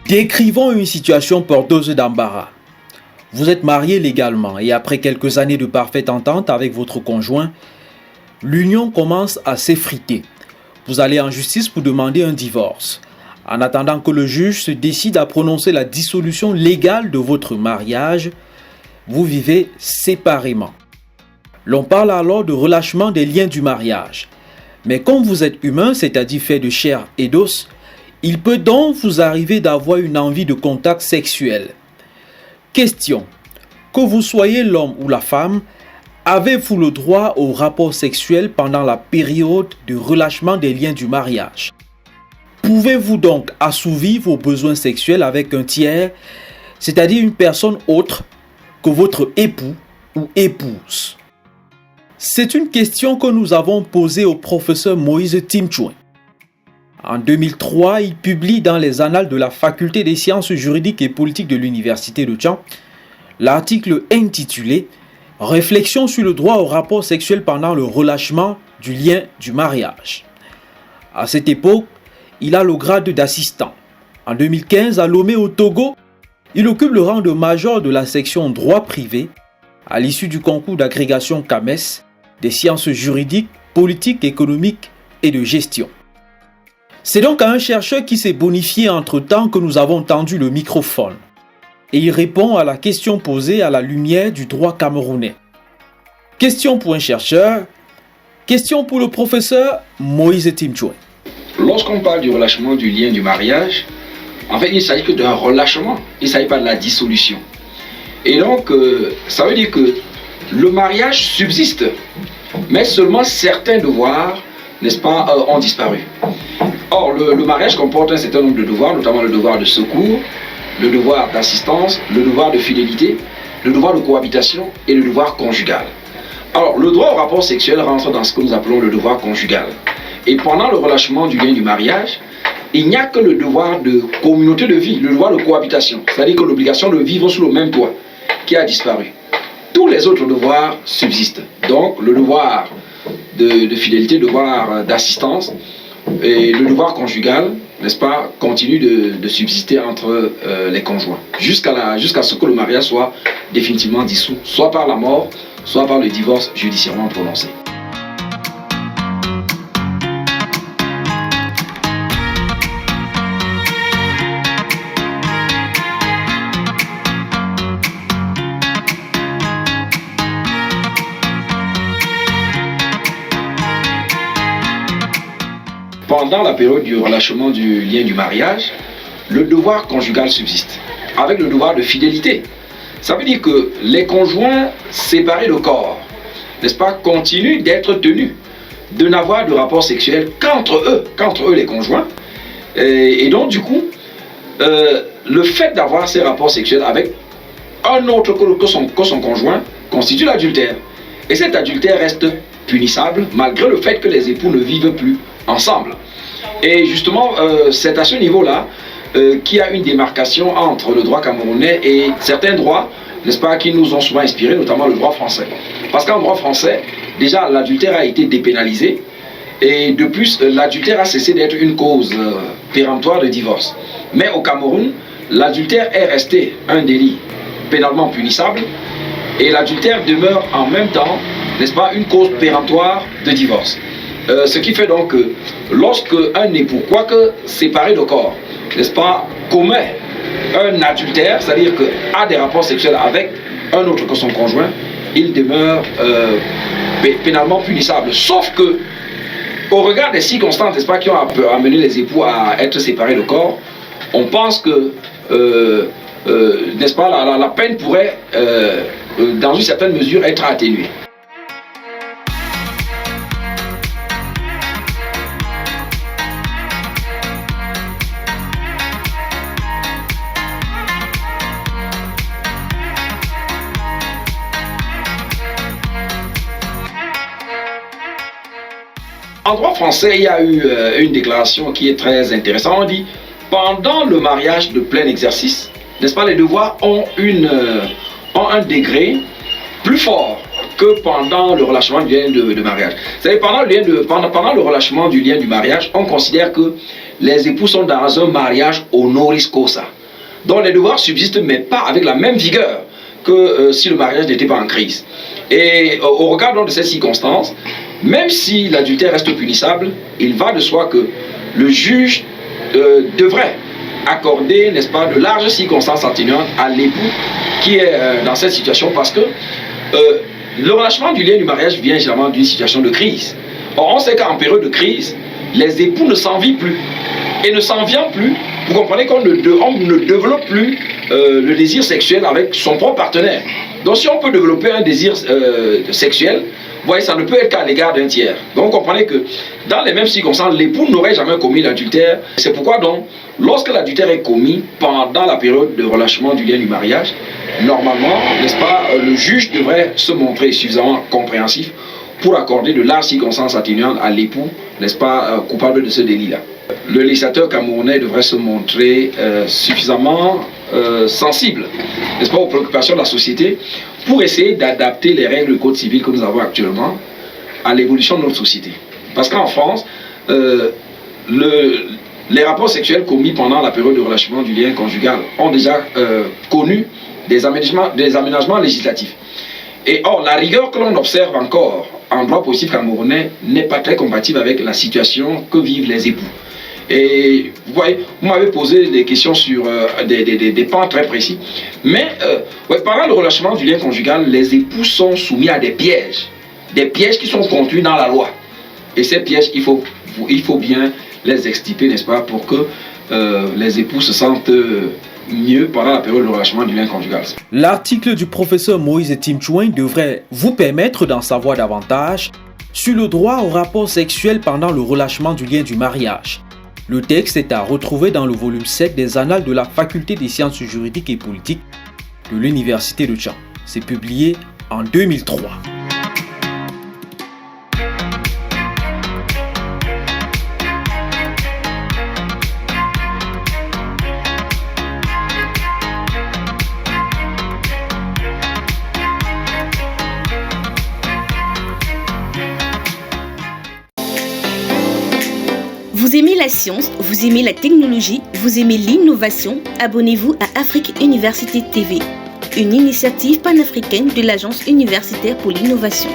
Décrivons une situation porteuse d'embarras. Vous êtes marié légalement et après quelques années de parfaite entente avec votre conjoint, l'union commence à s'effriter. Vous allez en justice pour demander un divorce. En attendant que le juge se décide à prononcer la dissolution légale de votre mariage, vous vivez séparément. L'on parle alors de relâchement des liens du mariage. Mais comme vous êtes humain, c'est-à-dire fait de chair et d'os, il peut donc vous arriver d'avoir une envie de contact sexuel. Question. Que vous soyez l'homme ou la femme, avez-vous le droit au rapport sexuel pendant la période de relâchement des liens du mariage? Pouvez-vous donc assouvir vos besoins sexuels avec un tiers, c'est-à-dire une personne autre que votre époux ou épouse? C'est une question que nous avons posée au professeur Moïse Timchouin. En 2003, il publie dans les Annales de la Faculté des sciences juridiques et politiques de l'Université de Caen l'article intitulé « Réflexion sur le droit au rapport sexuel pendant le relâchement du lien du mariage ». À cette époque, il a le grade d'assistant. En 2015, à Lomé au Togo, il occupe le rang de major de la section droit privé à l'issue du concours d'agrégation CAMES des sciences juridiques, politiques, économiques et de gestion. C'est donc à un chercheur qui s'est bonifié entre-temps que nous avons tendu le microphone. Et il répond à la question posée à la lumière du droit camerounais. Question pour un chercheur, question pour le professeur Moïse Timchouin. Lorsqu'on parle du relâchement du lien du mariage, en fait, il ne s'agit que d'un relâchement, il ne s'agit pas de la dissolution. Et donc, ça veut dire que le mariage subsiste, mais seulement certains devoirs, n'est-ce pas, ont disparu. Or, le mariage comporte un certain nombre de devoirs, notamment le devoir de secours, le devoir d'assistance, le devoir de fidélité, le devoir de cohabitation et le devoir conjugal. Alors, le droit au rapport sexuel rentre dans ce que nous appelons le devoir conjugal. Et pendant le relâchement du lien du mariage, il n'y a que le devoir de communauté de vie, le devoir de cohabitation, c'est-à-dire que l'obligation de vivre sous le même toit, qui a disparu. Tous les autres devoirs subsistent. Donc, le devoir de fidélité, le devoir d'assistance et le devoir conjugal, n'est-ce pas, continue de subsister entre les conjoints, jusqu'à ce que le mariage soit définitivement dissous, soit par la mort, soit par le divorce judiciairement prononcé. Pendant la période du relâchement du lien du mariage, le devoir conjugal subsiste, avec le devoir de fidélité. Ça veut dire que les conjoints séparés de corps, n'est-ce pas, continuent d'être tenus de n'avoir de rapport sexuel qu'entre eux les conjoints. Et donc du coup, le fait d'avoir ces rapports sexuels avec un autre que son conjoint constitue l'adultère. Et cet adultère reste punissable malgré le fait que les époux ne vivent plus ensemble. Et justement, c'est à ce niveau-là qu'il y a une démarcation entre le droit camerounais et certains droits, n'est-ce pas, qui nous ont souvent inspirés, notamment le droit français. Parce qu'en droit français, déjà, l'adultère a été dépénalisé, et de plus, l'adultère a cessé d'être une cause péremptoire de divorce. Mais au Cameroun, l'adultère est resté un délit pénalement punissable, et l'adultère demeure en même temps, n'est-ce pas, une cause péremptoire de divorce. Ce qui fait donc que lorsque un époux, quoique séparé de corps, n'est-ce pas, commet un adultère, c'est-à-dire que a des rapports sexuels avec un autre que son conjoint, il demeure pénalement punissable. Sauf que, au regard des circonstances, n'est-ce pas, qui ont amené les époux à être séparés de corps, on pense que, n'est-ce pas, la peine pourrait, dans une certaine mesure, être atténuée. En droit français, il y a eu une déclaration qui est très intéressante. On dit, pendant le mariage de plein exercice, n'est-ce pas, les devoirs ont un degré plus fort que pendant le relâchement du lien de mariage. C'est-à-dire pendant le relâchement du lien du mariage, on considère que les époux sont dans un mariage honoris causa. Donc les devoirs subsistent, mais pas avec la même vigueur que si le mariage n'était pas en crise. Et au regard donc de ces circonstances, même si l'adultère reste punissable, il va de soi que le juge devrait accorder, n'est-ce pas, de larges circonstances atténuantes à l'époux qui est dans cette situation, parce que le relâchement du lien du mariage vient généralement d'une situation de crise. Or, on sait qu'en période de crise, les époux ne s'envient plus. Et ne s'enviant plus, vous comprenez qu'on ne développe plus le désir sexuel avec son propre partenaire. Donc si on peut développer un désir sexuel, vous voyez, ça ne peut être qu'à l'égard d'un tiers. Donc vous comprenez que dans les mêmes circonstances, l'époux n'aurait jamais commis l'adultère. C'est pourquoi donc, lorsque l'adultère est commis pendant la période de relâchement du lien du mariage, normalement, n'est-ce pas, le juge devrait se montrer suffisamment compréhensif pour accorder de larges circonstances atténuantes à l'époux, n'est-ce pas, coupable de ce délit-là. Le législateur camerounais devrait se montrer suffisamment sensible, n'est-ce pas, aux préoccupations de la société pour essayer d'adapter les règles du code civil que nous avons actuellement à l'évolution de notre société. Parce qu'en France, les rapports sexuels commis pendant la période de relâchement du lien conjugal ont déjà connu des aménagements législatifs. Et or, la rigueur que l'on observe encore en droit positif camerounais n'est pas très compatible avec la situation que vivent les époux. Et vous voyez, vous m'avez posé des questions sur des pans très précis. Mais pendant le relâchement du lien conjugal, les époux sont soumis à des pièges qui sont contenus dans la loi. Et ces pièges, il faut bien les extirper, n'est-ce pas, pour que les époux se sentent mieux pendant la période de relâchement du lien conjugal. L'article du professeur Moïse Timchouin devrait vous permettre d'en savoir davantage sur le droit au rapport sexuel pendant le relâchement du lien du mariage. Le texte est à retrouver dans le volume 7 des Annales de la Faculté des sciences juridiques et politiques de l'Université de Tchang. C'est publié en 2003. Vous aimez la science, vous aimez la technologie, vous aimez l'innovation, abonnez-vous à Afrique Université TV, une initiative panafricaine de l'Agence universitaire pour l'innovation.